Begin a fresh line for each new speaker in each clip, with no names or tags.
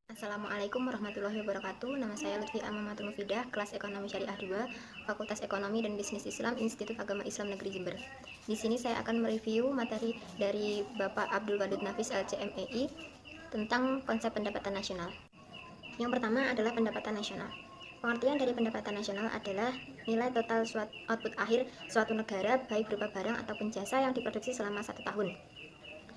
Assalamualaikum warahmatullahi wabarakatuh. Nama saya Lutfi Amamatul Mufidah, kelas Ekonomi Syariah 2, Fakultas Ekonomi dan Bisnis Islam, Institut Agama Islam Negeri Jember. Di sini saya akan mereview materi dari Bapak Abdul Wadud Nafis LCMEI tentang konsep pendapatan nasional. Yang pertama adalah pendapatan nasional. Pengertian dari pendapatan nasional adalah nilai total output akhir suatu negara baik berupa barang ataupun jasa yang diproduksi selama 1 tahun.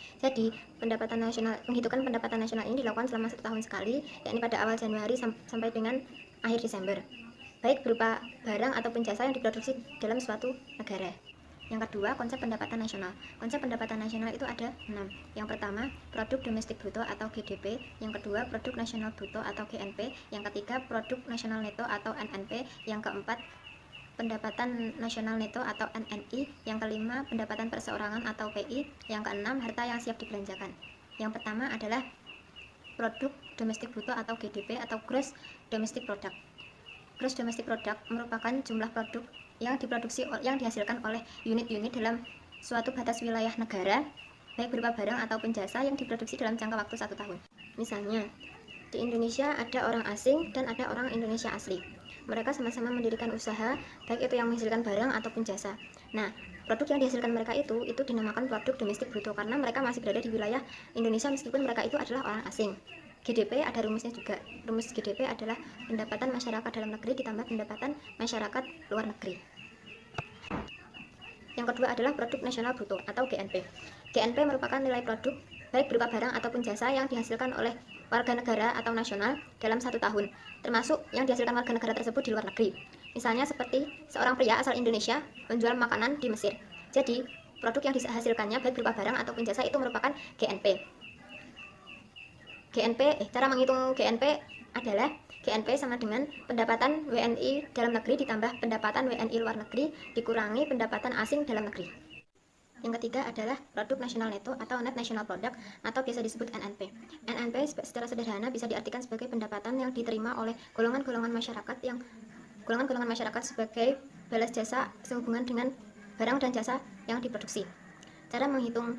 Jadi, penghitungan pendapatan nasional ini dilakukan selama 1 tahun sekali, yakni pada awal Januari sampai dengan akhir Desember, baik berupa barang ataupun jasa yang diproduksi dalam suatu negara. Yang kedua, konsep pendapatan nasional. Konsep pendapatan nasional itu ada 6. Yang pertama, produk domestik bruto atau GDP. Yang kedua, produk nasional bruto atau GNP. Yang ketiga, produk nasional neto atau NNP. Yang keempat, pendapatan nasional neto atau NNI. Yang kelima, pendapatan perseorangan atau PI. Yang keenam, harta yang siap dibelanjakan. Yang pertama adalah produk domestik bruto atau GDP atau Gross Domestic Product. Gross Domestic Product merupakan jumlah produk yang dihasilkan oleh unit-unit dalam suatu batas wilayah negara, baik berupa barang ataupun jasa yang diproduksi dalam jangka waktu 1 tahun. Misalnya, di Indonesia ada orang asing dan ada orang Indonesia asli. Mereka sama-sama mendirikan usaha, baik itu yang menghasilkan barang ataupun jasa. Nah, produk yang dihasilkan mereka itu dinamakan produk domestik bruto karena mereka masih berada di wilayah Indonesia meskipun mereka itu adalah orang asing. GDP ada rumusnya juga. Rumus GDP adalah pendapatan masyarakat dalam negeri ditambah pendapatan masyarakat luar negeri. Yang kedua adalah produk nasional bruto atau GNP. GNP merupakan nilai produk baik berupa barang ataupun jasa yang dihasilkan oleh warga negara atau nasional dalam 1 tahun, termasuk yang dihasilkan warga negara tersebut di luar negeri. Misalnya seperti seorang pria asal Indonesia menjual makanan di Mesir. Jadi, produk yang dihasilkannya baik berupa barang ataupun jasa itu merupakan GNP. Cara menghitung GNP adalah GNP sama dengan pendapatan WNI dalam negeri ditambah pendapatan WNI luar negeri dikurangi pendapatan asing dalam negeri. Yang ketiga adalah produk nasional neto atau net national product atau biasa disebut NNP. NNP secara sederhana bisa diartikan sebagai pendapatan yang diterima oleh golongan-golongan masyarakat sebagai balas jasa sehubungan dengan barang dan jasa yang diproduksi. Cara menghitung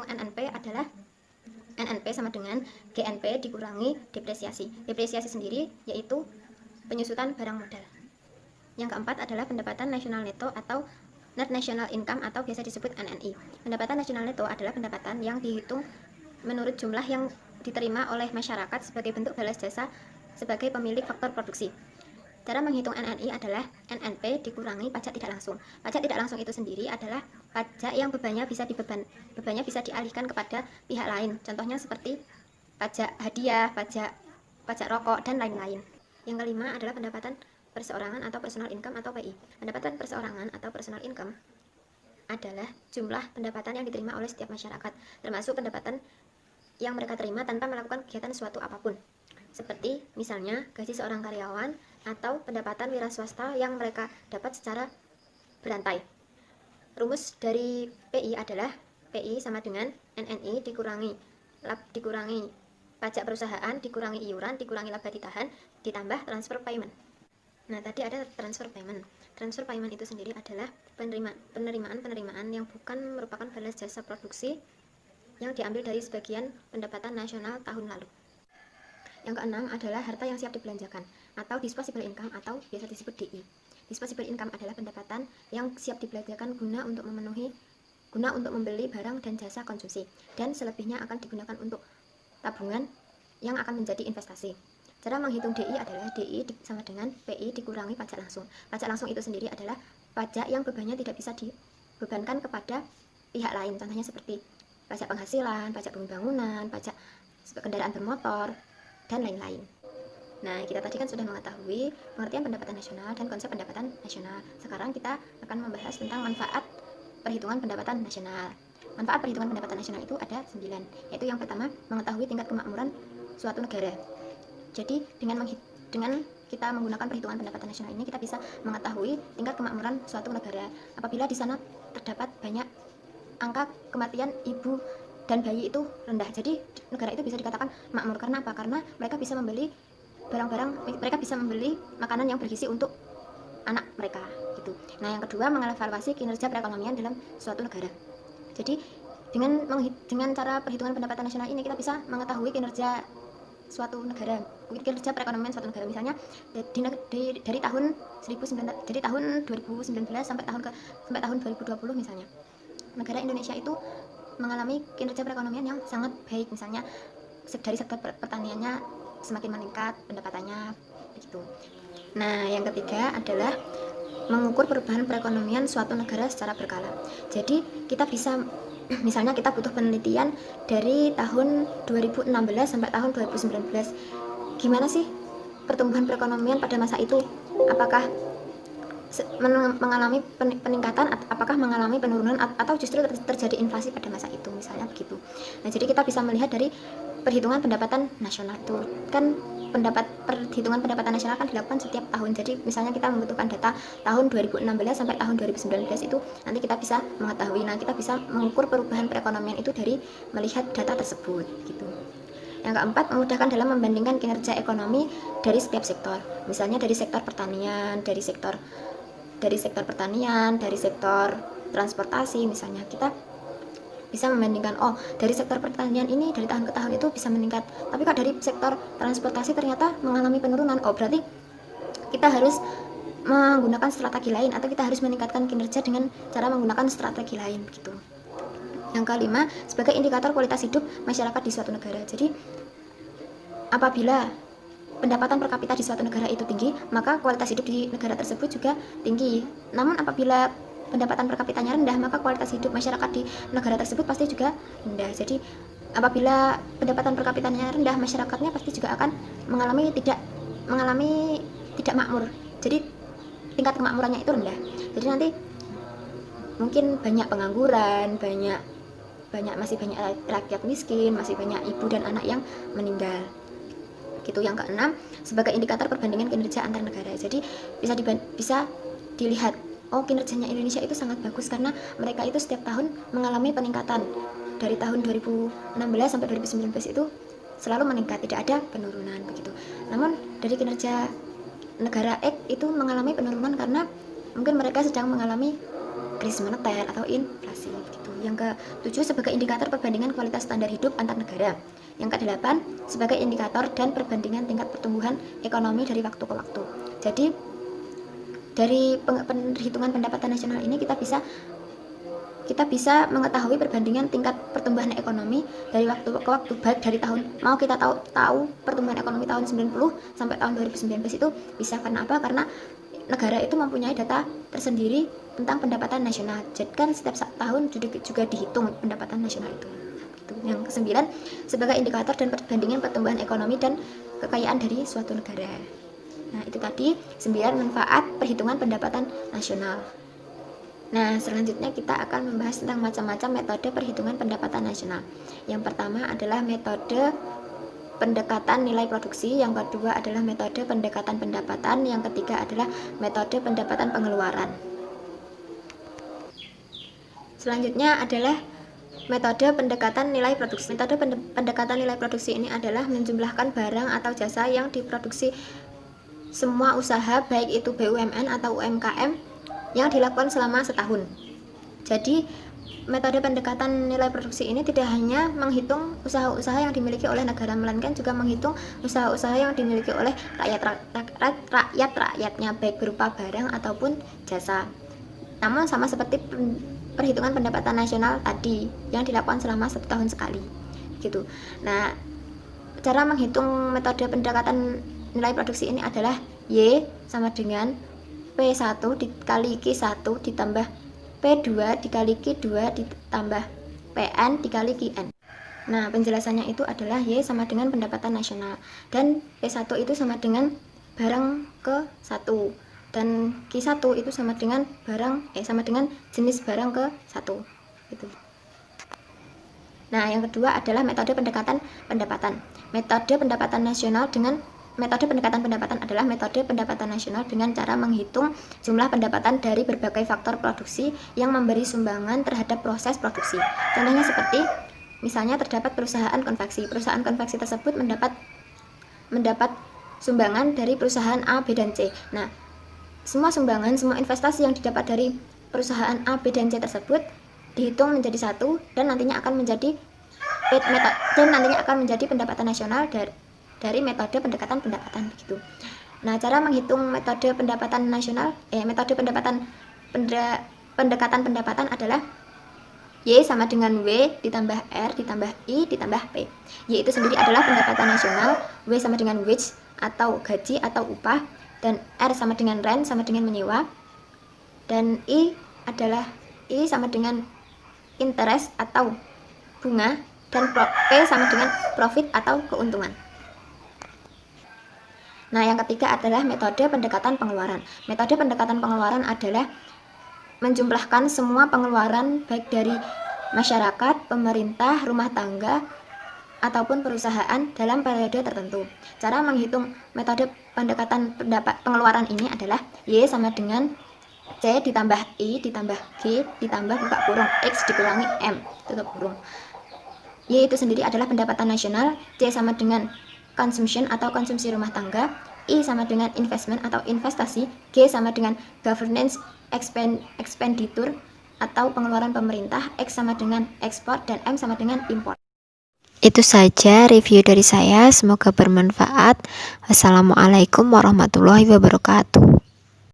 NNP adalah NNP sama dengan GNP dikurangi depresiasi. Depresiasi sendiri yaitu penyusutan barang modal. Yang keempat adalah pendapatan nasional neto atau Net National Income atau biasa disebut NNI. Pendapatan nasional neto adalah pendapatan yang dihitung menurut jumlah yang diterima oleh masyarakat sebagai bentuk balas jasa sebagai pemilik faktor produksi. Cara menghitung NNI adalah NNP dikurangi pajak tidak langsung. Pajak tidak langsung itu sendiri adalah pajak yang bebannya bisa dialihkan kepada pihak lain. Contohnya seperti pajak hadiah, pajak rokok, dan lain-lain. Yang kelima adalah pendapatan perseorangan atau personal income atau PI. Pendapatan perseorangan atau personal income adalah jumlah pendapatan yang diterima oleh setiap masyarakat, termasuk pendapatan yang mereka terima tanpa melakukan kegiatan suatu apapun. Seperti misalnya gaji seorang karyawan atau pendapatan wira swasta yang mereka dapat secara berantai. Rumus dari PI adalah PI sama dengan NNI dikurangi pajak perusahaan, dikurangi iuran, dikurangi laba ditahan, ditambah transfer payment. Nah, tadi ada transfer payment. Transfer payment itu sendiri adalah penerimaan yang bukan merupakan balas jasa produksi yang diambil dari sebagian pendapatan nasional tahun lalu. Yang keenam adalah harta yang siap dibelanjakan atau disposable income atau biasa disebut DI. Disposable income adalah pendapatan yang siap dibelanjakan guna untuk membeli barang dan jasa konsumsi, dan selebihnya akan digunakan untuk tabungan yang akan menjadi investasi. Cara menghitung DI adalah DI sama dengan PI dikurangi pajak langsung. Pajak langsung itu sendiri adalah pajak yang bebannya tidak bisa dibebankan kepada pihak lain. Contohnya seperti pajak penghasilan, pajak bangunan, pajak kendaraan bermotor, dan lain-lain. Nah, kita tadi kan sudah mengetahui pengertian pendapatan nasional dan konsep pendapatan nasional. Sekarang kita akan membahas tentang manfaat perhitungan pendapatan nasional. Manfaat perhitungan pendapatan nasional itu ada 9, yaitu yang pertama, mengetahui tingkat kemakmuran suatu negara. Jadi dengan kita menggunakan perhitungan pendapatan nasional ini, kita bisa mengetahui tingkat kemakmuran suatu negara. Apabila di sana terdapat banyak angka kematian ibu dan bayi itu rendah, jadi negara itu bisa dikatakan makmur. Karena apa? Karena mereka bisa membeli makanan yang bergizi untuk anak mereka gitu. Nah, yang kedua, mengevaluasi kinerja perekonomian dalam suatu negara. Jadi dengan cara perhitungan pendapatan nasional ini, kita bisa mengetahui kinerja suatu negara, kinerja perekonomian suatu negara. Misalnya dari tahun 2019 sampai tahun 2020 misalnya. Negara Indonesia itu mengalami kinerja perekonomian yang sangat baik, misalnya dari sektor pertaniannya semakin meningkat pendapatannya begitu. Nah, yang ketiga adalah mengukur perubahan perekonomian suatu negara secara berkala. Jadi kita bisa misalnya kita butuh penelitian dari tahun 2016 sampai tahun 2019. Gimana sih pertumbuhan perekonomian pada masa itu? Apakah mengalami peningkatan, apakah mengalami penurunan, atau justru terjadi inflasi pada masa itu, misalnya begitu. Nah, jadi kita bisa melihat dari perhitungan pendapatan nasional itu kan, perhitungan pendapatan nasional kan dilakukan setiap tahun. Jadi misalnya kita membutuhkan data tahun 2016 sampai tahun 2019 itu, nanti kita bisa mengetahui. Nah, kita bisa mengukur perubahan perekonomian itu dari melihat data tersebut gitu. Yang keempat, memudahkan dalam membandingkan kinerja ekonomi dari setiap sektor. Misalnya dari sektor pertanian, dari sektor transportasi misalnya, kita bisa membandingkan, oh dari sektor pertanian ini dari tahun ke tahun itu bisa meningkat, tapi kok dari sektor transportasi ternyata mengalami penurunan. Oh, berarti kita harus menggunakan strategi lain, atau kita harus meningkatkan kinerja dengan cara menggunakan strategi lain begitu. Yang kelima, sebagai indikator kualitas hidup masyarakat di suatu negara. Jadi apabila pendapatan per kapita di suatu negara itu tinggi, maka kualitas hidup di negara tersebut juga tinggi. Namun apabila pendapatan per kapitanya rendah, maka kualitas hidup masyarakat di negara tersebut pasti juga rendah. Jadi apabila pendapatan per kapitanya rendah, masyarakatnya pasti juga akan mengalami tidak makmur. Jadi tingkat kemakmurannya itu rendah. Jadi nanti mungkin banyak pengangguran, masih banyak rakyat miskin, masih banyak ibu dan anak yang meninggal gitu. Yang keenam, sebagai indikator perbandingan kinerja antar negara. Jadi bisa dilihat, oh kinerjanya Indonesia itu sangat bagus karena mereka itu setiap tahun mengalami peningkatan. Dari tahun 2016 sampai 2019 itu selalu meningkat, tidak ada penurunan begitu. Namun dari kinerja negara X itu mengalami penurunan karena mungkin mereka sedang mengalami krisis moneter atau inflasi gitu. Yang ke-7, sebagai indikator perbandingan kualitas standar hidup antar negara. Yang ke-8, sebagai indikator dan perbandingan tingkat pertumbuhan ekonomi dari waktu ke waktu. Jadi dari perhitungan pendapatan nasional ini kita bisa mengetahui perbandingan tingkat pertumbuhan ekonomi dari waktu ke waktu, baik dari tahun, mau kita tahu pertumbuhan ekonomi tahun 90 sampai tahun 2019 itu bisa. Karena apa? Karena negara itu mempunyai data tersendiri tentang pendapatan nasional. Jadi kan setiap tahun juga dihitung pendapatan nasional itu. Yang ke-9, sebagai indikator dan perbandingan pertumbuhan ekonomi dan kekayaan dari suatu negara. Nah, itu tadi 9 manfaat perhitungan pendapatan nasional. Nah, selanjutnya kita akan membahas tentang macam-macam metode perhitungan pendapatan nasional. Yang pertama adalah metode pendekatan nilai produksi, yang kedua adalah metode pendekatan pendapatan, yang ketiga adalah metode pendapatan pengeluaran. Selanjutnya adalah metode pendekatan nilai produksi. Metode pendekatan nilai produksi ini adalah menjumlahkan barang atau jasa yang diproduksi semua usaha, baik itu BUMN atau UMKM, yang dilakukan selama setahun. Jadi metode pendekatan nilai produksi ini tidak hanya menghitung usaha-usaha yang dimiliki oleh negara, melainkan juga menghitung usaha-usaha yang dimiliki oleh rakyatnya, baik berupa barang ataupun jasa. Namun sama seperti perhitungan pendapatan nasional tadi yang dilakukan selama 1 tahun sekali gitu. Nah, cara menghitung metode pendekatan nilai produksi ini adalah Y sama dengan P1 dikali Q1 ditambah P2 dikali Q2 ditambah PN dikali QN. Nah, penjelasannya itu adalah Y sama dengan pendapatan nasional, dan P1 itu sama dengan barang ke 1, dan Q1 itu sama dengan jenis barang ke 1 gitu. Nah, yang kedua adalah metode pendekatan pendapatan. Metode pendapatan pendapatan adalah metode pendapatan nasional dengan cara menghitung jumlah pendapatan dari berbagai faktor produksi yang memberi sumbangan terhadap proses produksi. Contohnya seperti misalnya terdapat perusahaan konveksi. Perusahaan konveksi tersebut mendapat sumbangan dari perusahaan A, B, dan C. Nah, semua sumbangan, semua investasi yang didapat dari perusahaan A, B, dan C tersebut dihitung menjadi satu, dan nantinya akan menjadi pendapatan nasional dari metode pendekatan begitu. Nah, cara menghitung metode pendekatan pendekatan adalah Y sama dengan W ditambah R ditambah I ditambah P. Y itu sendiri adalah pendapatan nasional, W sama dengan wage atau gaji atau upah, dan R sama dengan rent sama dengan menyewa, dan I sama dengan interest atau bunga, dan P sama dengan profit atau keuntungan. Nah, yang ketiga adalah metode pendekatan pengeluaran. Metode pendekatan pengeluaran adalah menjumlahkan semua pengeluaran baik dari masyarakat, pemerintah, rumah tangga, ataupun perusahaan dalam periode tertentu. Cara menghitung metode pendekatan pengeluaran ini adalah Y sama dengan C ditambah I ditambah G ditambah buka kurung X dikurangi M tutup kurung. Y itu sendiri adalah pendapatan nasional, C sama dengan consumption atau konsumsi rumah tangga, I sama dengan investment atau investasi, G sama dengan governance expenditure atau pengeluaran pemerintah, X sama dengan ekspor, dan M sama dengan import.
Itu saja review dari saya, semoga bermanfaat. Wassalamualaikum warahmatullahi wabarakatuh.